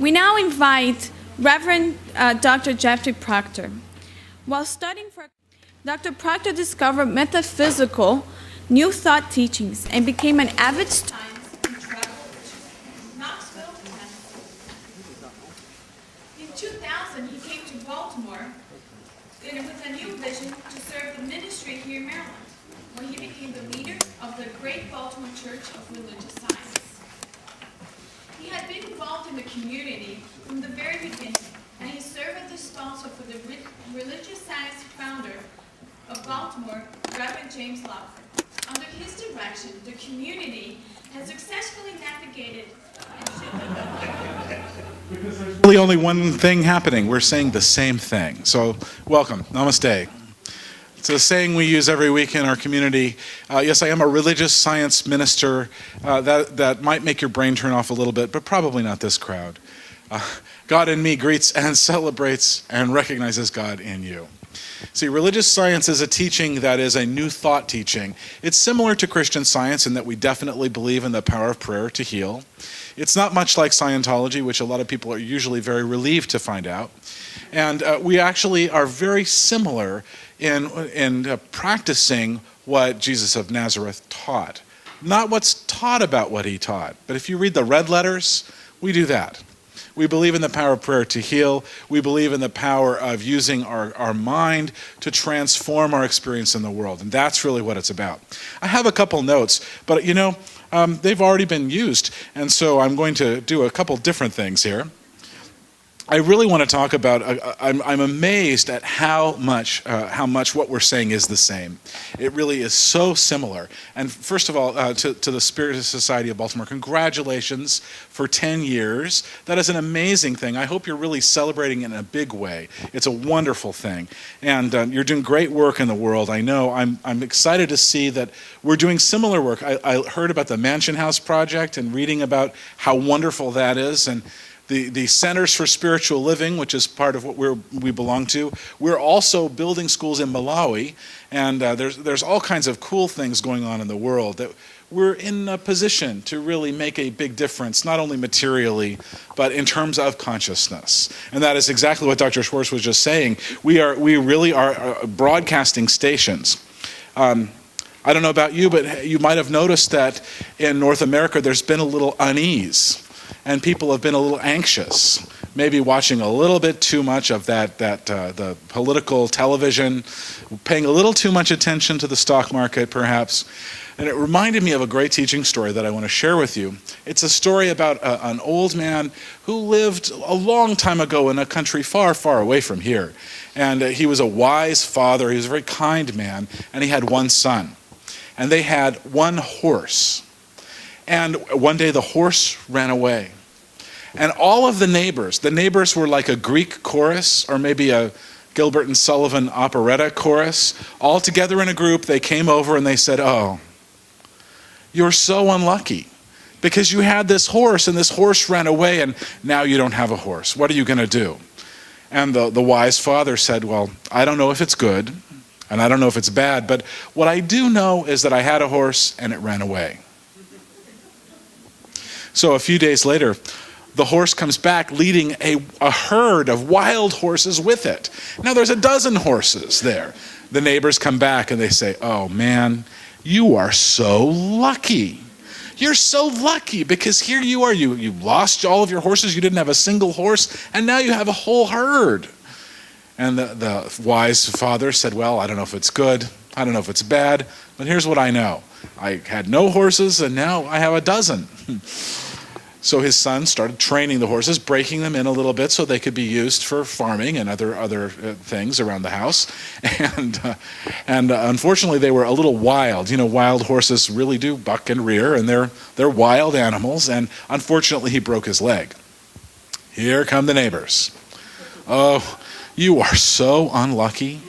We now invite Reverend Dr. Jeffrey Proctor. While studying for Dr. Proctor discovered metaphysical New Thought teachings and became an avid student and traveled to Knoxville, Tennessee. In 2000, he came to Baltimore with a new vision to serve the ministry here in Maryland, where he became the leader of the Great Baltimore Church of Religious Science. He had been involved in the community from the very beginning, and he served as the sponsor for the religious science founder of Baltimore, Reverend James Locke. Under his direction, the community has successfully navigated because there's really only one thing happening. We're saying the same thing. So, welcome. Namaste. It's a saying we use every week in our community. Yes, I am a religious science minister. That might make your brain turn off a little bit, but probably not this crowd. God in me greets and celebrates and recognizes God in you. See, religious science is a teaching that is a new thought teaching. It's similar to Christian Science in that we definitely believe in the power of prayer to heal. It's not much like Scientology, which a lot of people are usually very relieved to find out. And we actually are very similar in practicing what Jesus of Nazareth taught. Not what's taught about what he taught, but if you read the red letters, we do that. We believe in the power of prayer to heal. We believe in the power of using our mind to transform our experience in the world. And that's really what it's about. I have a couple notes, but they've already been used. And so I'm going to do a couple different things here. I really want to talk about, I'm amazed at how much what we're saying is the same. It really is so similar. And first of all, to the Spiritist Society of Baltimore, congratulations for 10 years. That is an amazing thing. I hope you're really celebrating it in a big way. It's a wonderful thing. And you're doing great work in the world. I know. I'm excited to see that we're doing similar work. I heard about the Mansion House Project and reading about how wonderful that is. And the Centers for Spiritual Living, which is part of what we belong to, we're also building schools in Malawi, and there's all kinds of cool things going on in the world that we're in a position to really make a big difference, not only materially, but in terms of consciousness. And that is exactly what Dr. Schwartz was just saying. We really are broadcasting stations. I don't know about you, but you might have noticed that in North America there's been a little unease. And people have been a little anxious, maybe watching a little bit too much of the political television, paying a little too much attention to the stock market, perhaps. And it reminded me of a great teaching story that I want to share with you. It's a story about an old man who lived a long time ago in a country far, far away from here. And he was a wise father. He was a very kind man, and he had one son. And they had one horse. And one day the horse ran away. And all of the neighbors were like a Greek chorus or maybe a Gilbert and Sullivan operetta chorus. All together in a group, they came over and they said, "Oh, you're so unlucky because you had this horse and this horse ran away and now you don't have a horse. What are you going to do?" And the wise father said, "Well, I don't know if it's good and I don't know if it's bad, but what I do know is that I had a horse and it ran away." So a few days later, the horse comes back leading a herd of wild horses with it. Now there's a dozen horses there. The neighbors come back and they say, "Oh man, you are so lucky. You're so lucky because here you are, you lost all of your horses, you didn't have a single horse, and now you have a whole herd." And the wise father said, "Well, I don't know if it's good, I don't know if it's bad, but here's what I know. I had no horses and now I have a dozen." So his son started training the horses, breaking them in a little bit so they could be used for farming and other things around the house. And unfortunately, they were a little wild. You know, wild horses really do buck and rear, and they're wild animals. And unfortunately, he broke his leg. Here come the neighbors. "Oh, you are so unlucky.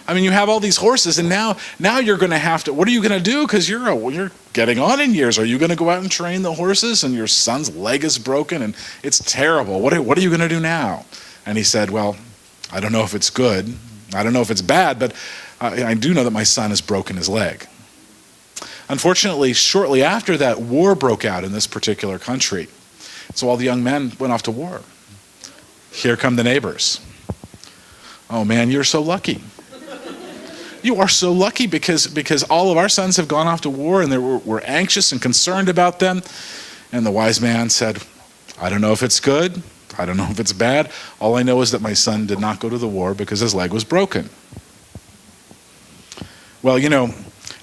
I mean, you have all these horses, and now you're going to have to. What are you going to do? Because you're getting on in years. Are you going to go out and train the horses? And your son's leg is broken, and it's terrible. What are you going to do now?" And he said, "Well, I don't know if it's good. I don't know if it's bad, but I do know that my son has broken his leg." Unfortunately, shortly after that, war broke out in this particular country. So all the young men went off to war. Here come the neighbors. Oh man, you're so lucky. You are so lucky because all of our sons have gone off to war and we're anxious and concerned about them. And the wise man said, I don't know if it's good. I don't know if it's bad. All I know is that my son did not go to the war because his leg was broken. Well,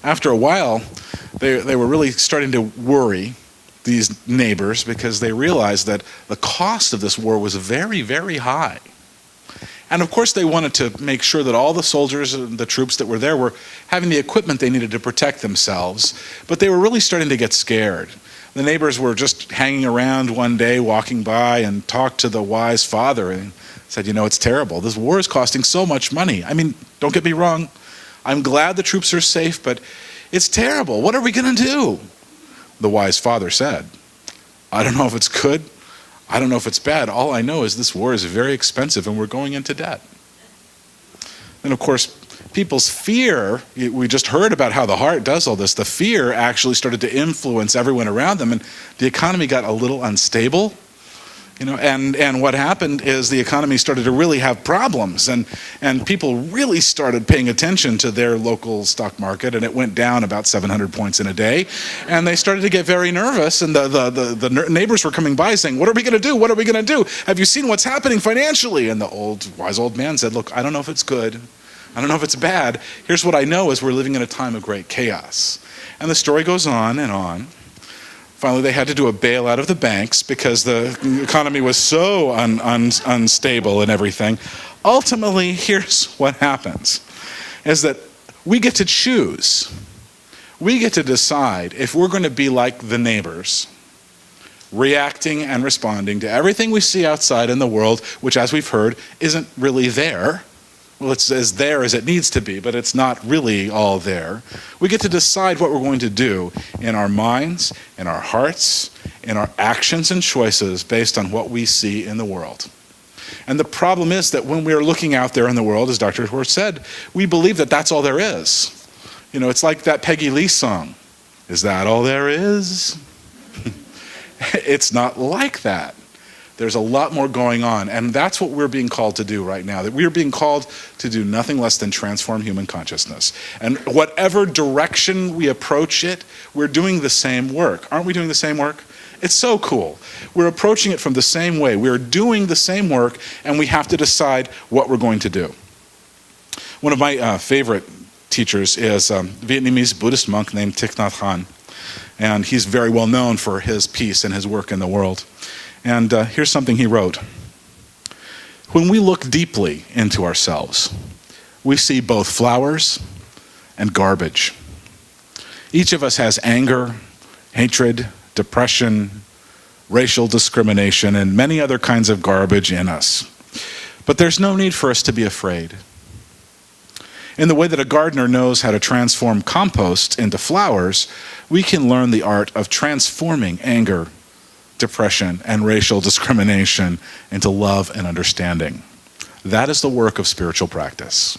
after a while, they were really starting to worry, these neighbors, because they realized that the cost of this war was very, very high. And of course they wanted to make sure that all the soldiers and the troops that were there were having the equipment they needed to protect themselves, but they were really starting to get scared. The neighbors were just hanging around one day, walking by, and talked to the wise father and said, it's terrible. This war is costing so much money. I mean, don't get me wrong. I'm glad the troops are safe, but it's terrible. What are we going to do? The wise father said, I don't know if it's good. I don't know if it's bad. All I know is this war is very expensive and we're going into debt. And of course, people's fear, we just heard about how the heart does all this. The fear actually started to influence everyone around them, and the economy got a little unstable. And what happened is the economy started to really have problems, and people really started paying attention to their local stock market, and it went down about 700 points in a day, and they started to get very nervous, and the neighbors were coming by saying, what are we going to do? What are we going to do? Have you seen what's happening financially? And the wise old man said, look, I don't know if it's good. I don't know if it's bad. Here's what I know is we're living in a time of great chaos. And the story goes on and on. Finally, they had to do a bailout of the banks because the economy was so unstable and everything. Ultimately, here's what happens, is that we get to choose. We get to decide if we're going to be like the neighbors, reacting and responding to everything we see outside in the world, which, as we've heard, isn't really there. Well, it's as there as it needs to be, but it's not really all there. We get to decide what we're going to do in our minds, in our hearts, in our actions and choices based on what we see in the world. And the problem is that when we're looking out there in the world, as Dr. Schwartz said, we believe that that's all there is. It's like that Peggy Lee song. Is that all there is? It's not like that. There's a lot more going on, and that's what we're being called to do right now. That we're being called to do nothing less than transform human consciousness. And whatever direction we approach it, we're doing the same work. Aren't we doing the same work? It's so cool. We're approaching it from the same way. We're doing the same work, and we have to decide what we're going to do. One of my favorite teachers is a Vietnamese Buddhist monk named Thich Nhat Hanh, and he's very well known for his peace and his work in the world. And here's something he wrote. When we look deeply into ourselves, we see both flowers and garbage. Each of us has anger, hatred, depression, racial discrimination, and many other kinds of garbage in us. But there's no need for us to be afraid. In the way that a gardener knows how to transform compost into flowers, we can learn the art of transforming anger, depression, and racial discrimination into love and understanding. That is the work of spiritual practice.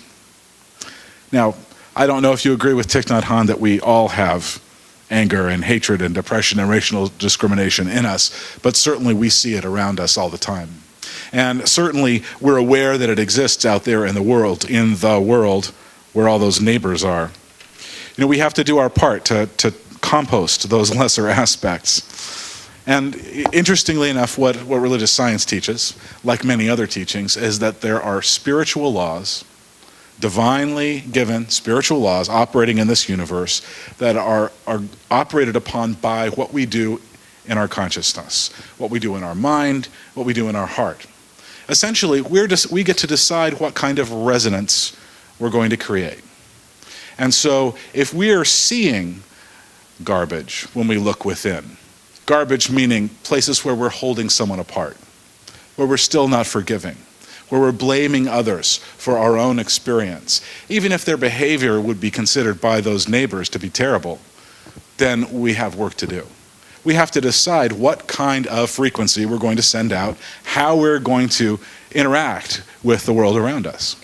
Now, I don't know if you agree with Thich Nhat Hanh that we all have anger and hatred and depression and racial discrimination in us, but certainly we see it around us all the time. And certainly we're aware that it exists out there in the world where all those neighbors are. We have to do our part to compost those lesser aspects. And interestingly enough, what religious science teaches, like many other teachings, is that there are spiritual laws, divinely given spiritual laws operating in this universe that are operated upon by what we do in our consciousness, what we do in our mind, what we do in our heart. Essentially, we get to decide what kind of resonance we're going to create. And so if we are seeing garbage when we look within, garbage meaning places where we're holding someone apart, where we're still not forgiving, where we're blaming others for our own experience, even if their behavior would be considered by those neighbors to be terrible, then we have work to do. We have to decide what kind of frequency we're going to send out, how we're going to interact with the world around us.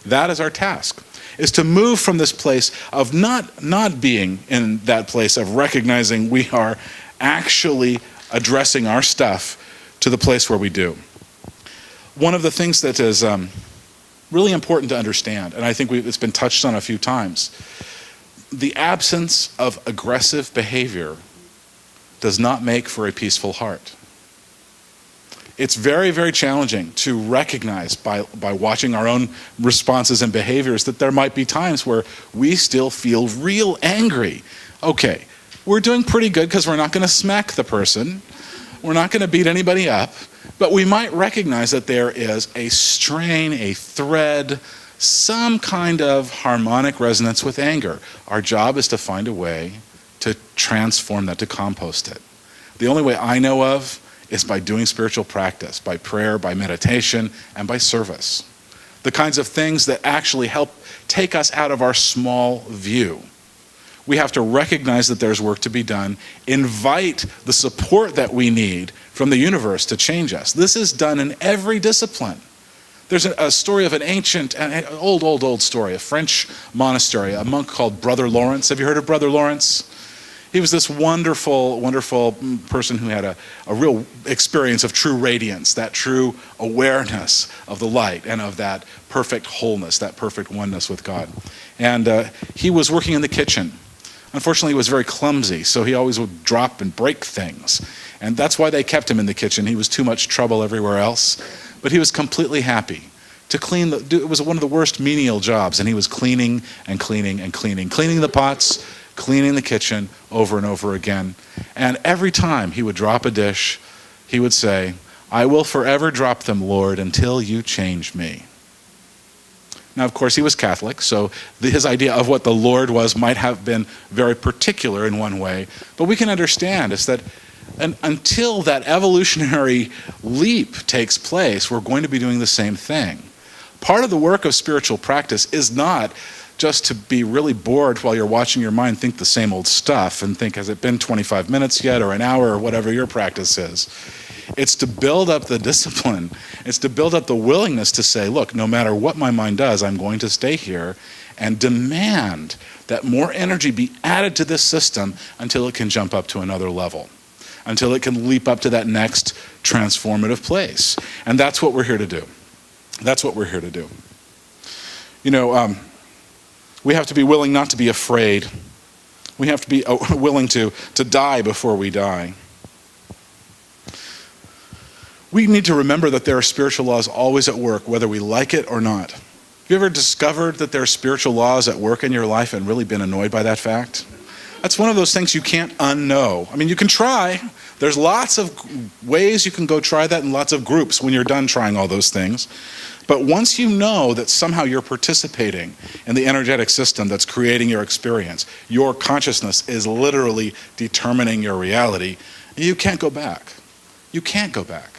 That is our task, is to move from this place of not being in that place of recognizing we are actually addressing our stuff to the place where we do. One of the things that is really important to understand, and I think it's been touched on a few times, the absence of aggressive behavior does not make for a peaceful heart. It's very, very challenging to recognize by watching our own responses and behaviors that there might be times where we still feel real angry. Okay, we're doing pretty good because we're not going to smack the person. We're not going to beat anybody up. But we might recognize that there is a strain, a thread, some kind of harmonic resonance with anger. Our job is to find a way to transform that, to compost it. The only way I know of is by doing spiritual practice, by prayer, by meditation, and by service. The kinds of things that actually help take us out of our small view. We have to recognize that there's work to be done, invite the support that we need from the universe to change us. This is done in every discipline. There's a story of an ancient, an old story, a French monastery, a monk called Brother Lawrence. Have you heard of Brother Lawrence? He was this wonderful, wonderful person who had a real experience of true radiance, that true awareness of the light and of that perfect wholeness, that perfect oneness with God. And he was working in the kitchen. Unfortunately, he was very clumsy, so he always would drop and break things. And that's why they kept him in the kitchen. He was too much trouble everywhere else. But he was completely happy to clean. It was one of the worst menial jobs, and he was cleaning and cleaning and cleaning. Cleaning the pots, cleaning the kitchen over and over again. And every time he would drop a dish, he would say, "I will forever drop them, Lord, until you change me." Now, of course, he was Catholic, so his idea of what the Lord was might have been very particular in one way. But we can understand is that until that evolutionary leap takes place, we're going to be doing the same thing. Part of the work of spiritual practice is not just to be really bored while you're watching your mind think the same old stuff and think, has it been 25 minutes yet or an hour or whatever your practice is. It's to build up the discipline. It's to build up the willingness to say, look, no matter what my mind does, I'm going to stay here and demand that more energy be added to this system until it can jump up to another level, until it can leap up to that next transformative place. And that's what we're here to do. That's what we're here to do. You know, we have to be willing not to be afraid. We have to be willing to die before we die. We need to remember that there are spiritual laws always at work, whether we like it or not. Have you ever discovered that there are spiritual laws at work in your life and really been annoyed by that fact? That's one of those things you can't unknow. I mean, you can try. There's lots of ways you can go try that in lots of groups when you're done trying all those things. But once you know that somehow you're participating in the energetic system that's creating your experience, your consciousness is literally determining your reality, you can't go back. You can't go back.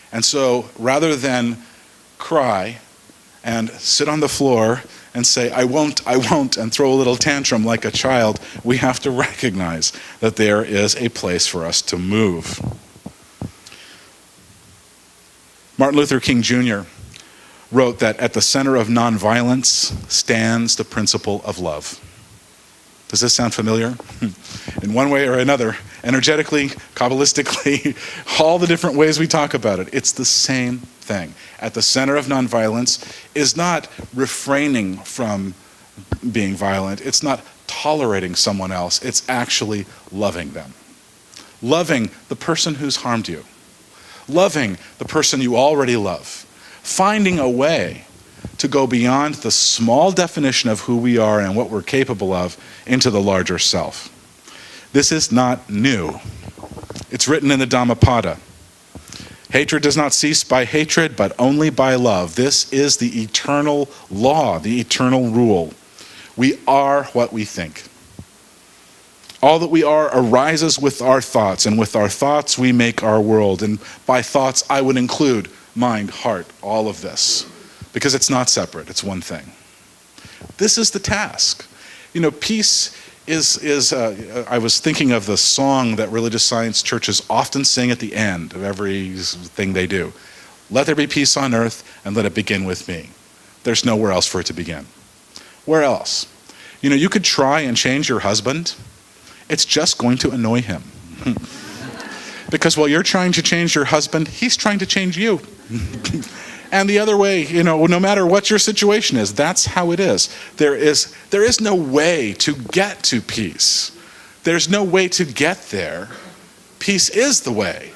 And so rather than cry and sit on the floor and say, I won't, and throw a little tantrum like a child, we have to recognize that there is a place for us to move. Martin Luther King Jr. wrote that at the center of nonviolence stands the principle of love. Does this sound familiar? In one way or another, energetically, Kabbalistically, all the different ways we talk about it, it's the same thing. At the center of nonviolence is not refraining from being violent. It's not tolerating someone else. It's actually loving them. Loving the person who's harmed you. Loving the person you already love. Finding a way to go beyond the small definition of who we are and what we're capable of into the larger self. This is not new. It's written in the Dhammapada. Hatred does not cease by hatred, but only by love. This is the eternal law, the eternal rule. We are what we think. All that we are arises with our thoughts, and with our thoughts we make our world. And by thoughts, I would include mind, heart, all of this. Because it's not separate, it's one thing. This is the task. You know, peace is I was thinking of the song that religious science churches often sing at the end of everything they do. Let there be peace on earth, and let it begin with me. There's nowhere else for it to begin. Where else? You know, you could try and change your husband. It's just going to annoy him. Because while you're trying to change your husband, he's trying to change you. And the other way, no matter what your situation is, that's how it is. There is no way to get to peace. There's no way to get there. Peace is the way.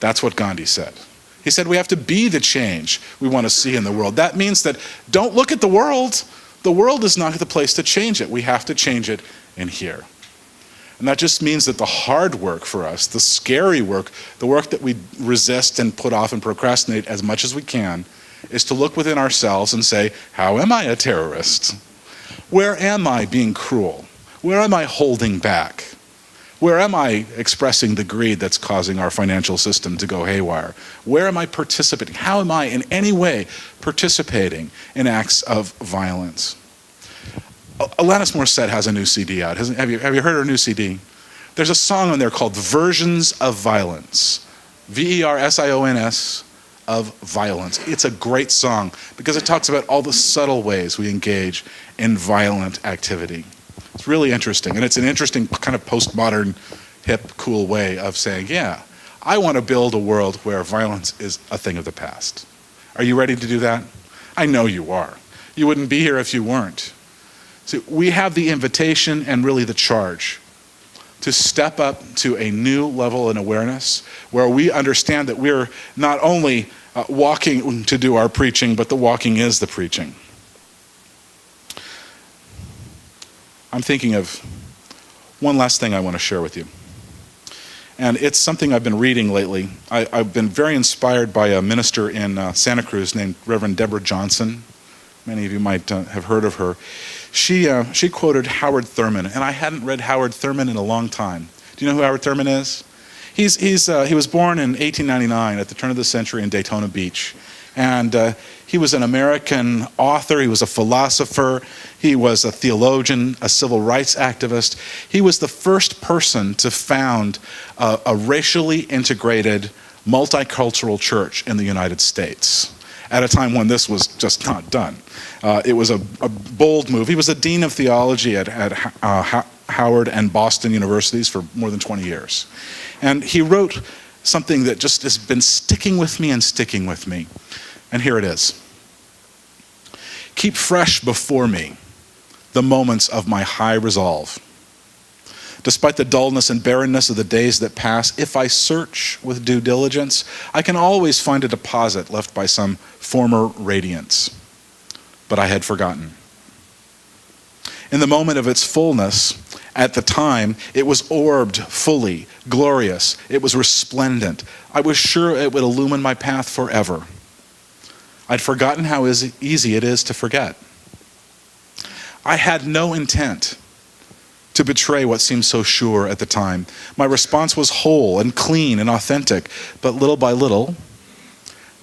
That's what Gandhi said. He said we have to be the change we want to see in the world. That means that don't look at the world. The world is not the place to change it. We have to change it in here. And that just means that the hard work for us, the scary work, the work that we resist and put off and procrastinate as much as we can, is to look within ourselves and say, how am I a terrorist? Where am I being cruel? Where am I holding back? Where am I expressing the greed that's causing our financial system to go haywire? Where am I participating? How am I in any way participating in acts of violence? Alanis Morissette has a new CD out. Have you heard her new CD? There's a song on there called Versions of Violence. Versions of Violence. It's a great song because it talks about all the subtle ways we engage in violent activity. It's really interesting, and it's an interesting kind of postmodern, hip, cool way of saying, yeah, I want to build a world where violence is a thing of the past. Are you ready to do that? I know you are. You wouldn't be here if you weren't. So we have the invitation and really the charge to step up to a new level in awareness where we understand that we're not only walking to do our preaching, but the walking is the preaching. I'm thinking of one last thing I want to share with you. And it's something I've been reading lately. I've been very inspired by a minister in Santa Cruz named Reverend Deborah Johnson. Many of you might have heard of her. She quoted Howard Thurman, and I hadn't read Howard Thurman in a long time. Do you know who Howard Thurman is? He was born in 1899 at the turn of the century in Daytona Beach. And he was an American author, he was a philosopher, he was a theologian, a civil rights activist. He was the first person to found a racially integrated, multicultural church in the United States at a time when this was just not done. It was a bold move. He was a dean of theology at Howard and Boston universities for more than 20 years. And he wrote something that just has been sticking with me. And here it is. Keep fresh before me the moments of my high resolve. Despite the dullness and barrenness of the days that pass, if I search with due diligence, I can always find a deposit left by some former radiance. But I had forgotten. In the moment of its fullness, at the time, it was orbed fully, glorious. It was resplendent. I was sure it would illumine my path forever. I'd forgotten how easy it is to forget. I had no intent to betray what seemed so sure at the time. My response was whole and clean and authentic, but little by little,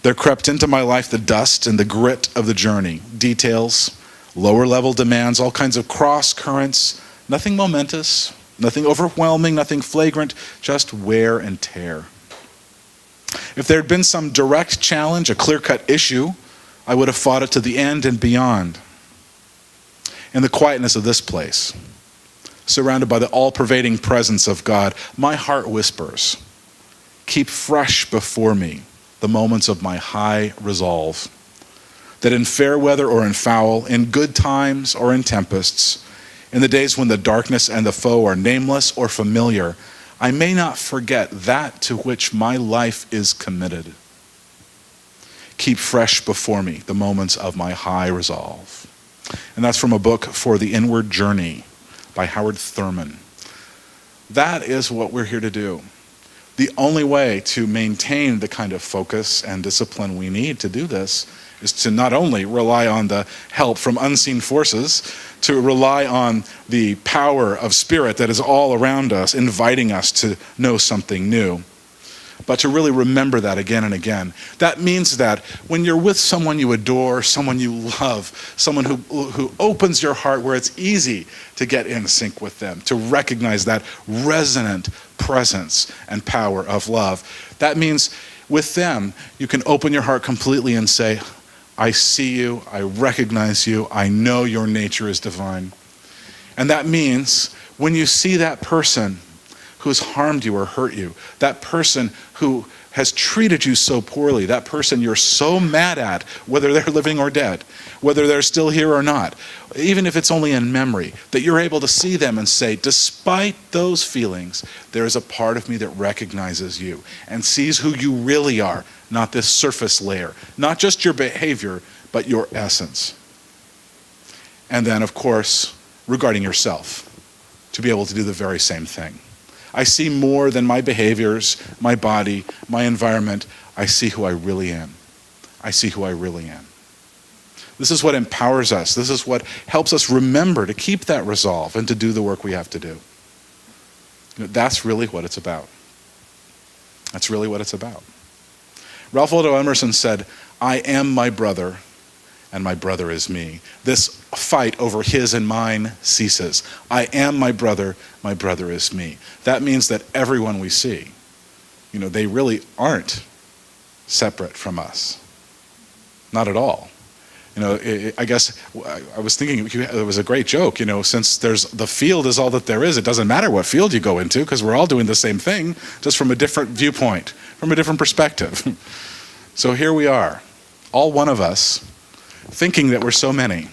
there crept into my life the dust and the grit of the journey, details, lower level demands, all kinds of cross currents, nothing momentous, nothing overwhelming, nothing flagrant, just wear and tear. If there had been some direct challenge, a clear-cut issue, I would have fought it to the end and beyond. In the quietness of this place, surrounded by the all-pervading presence of God, my heart whispers, keep fresh before me the moments of my high resolve, that in fair weather or in foul, in good times or in tempests, in the days when the darkness and the foe are nameless or familiar, I may not forget that to which my life is committed. Keep fresh before me the moments of my high resolve. And that's from a book, For the Inward Journey, by Howard Thurman. That is what we're here to do. The only way to maintain the kind of focus and discipline we need to do this is to not only rely on the help from unseen forces, to rely on the power of spirit that is all around us, inviting us to know something new, but to really remember that again and again. That means that when you're with someone you adore, someone you love, someone who opens your heart where it's easy to get in sync with them, to recognize that resonant presence and power of love. That means with them, you can open your heart completely and say, I see you, I recognize you, I know your nature is divine. And that means when you see that person who has harmed you or hurt you, that person who has treated you so poorly, that person you're so mad at, whether they're living or dead, whether they're still here or not, even if it's only in memory, that you're able to see them and say, despite those feelings, there is a part of me that recognizes you and sees who you really are, not this surface layer, not just your behavior, but your essence. And then, of course, regarding yourself, to be able to do the very same thing. I see more than my behaviors, my body, my environment. I see who I really am. I see who I really am. This is what empowers us. This is what helps us remember to keep that resolve and to do the work we have to do. That's really what it's about. That's really what it's about. Ralph Waldo Emerson said, I am my brother, and my brother is me. This fight over his and mine ceases. I am my brother is me. That means that everyone we see, they really aren't separate from us. Not at all. I guess I was thinking it was a great joke, since the field is all that there is, it doesn't matter what field you go into because we're all doing the same thing, just from a different viewpoint, from a different perspective. So here we are, all one of us, thinking that we're so many,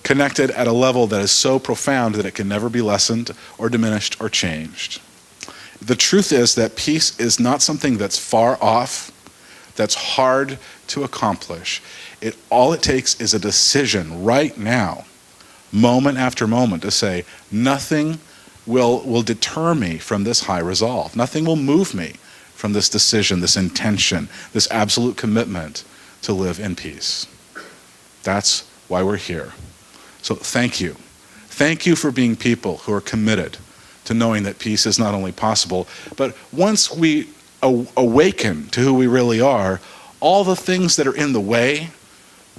connected at a level that is so profound that it can never be lessened or diminished or changed. The truth is that peace is not something that's far off, that's hard to accomplish. All it takes is a decision right now, moment after moment, to say, nothing will deter me from this high resolve. Nothing will move me from this decision, this intention, this absolute commitment to live in peace. That's why we're here. So thank you. Thank you for being people who are committed to knowing that peace is not only possible, but once we awaken to who we really are, all the things that are in the way,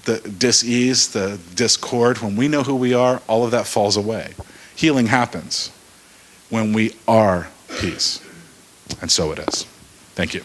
the dis-ease, the discord, when we know who we are, all of that falls away. Healing happens when we are peace. And so it is. Thank you.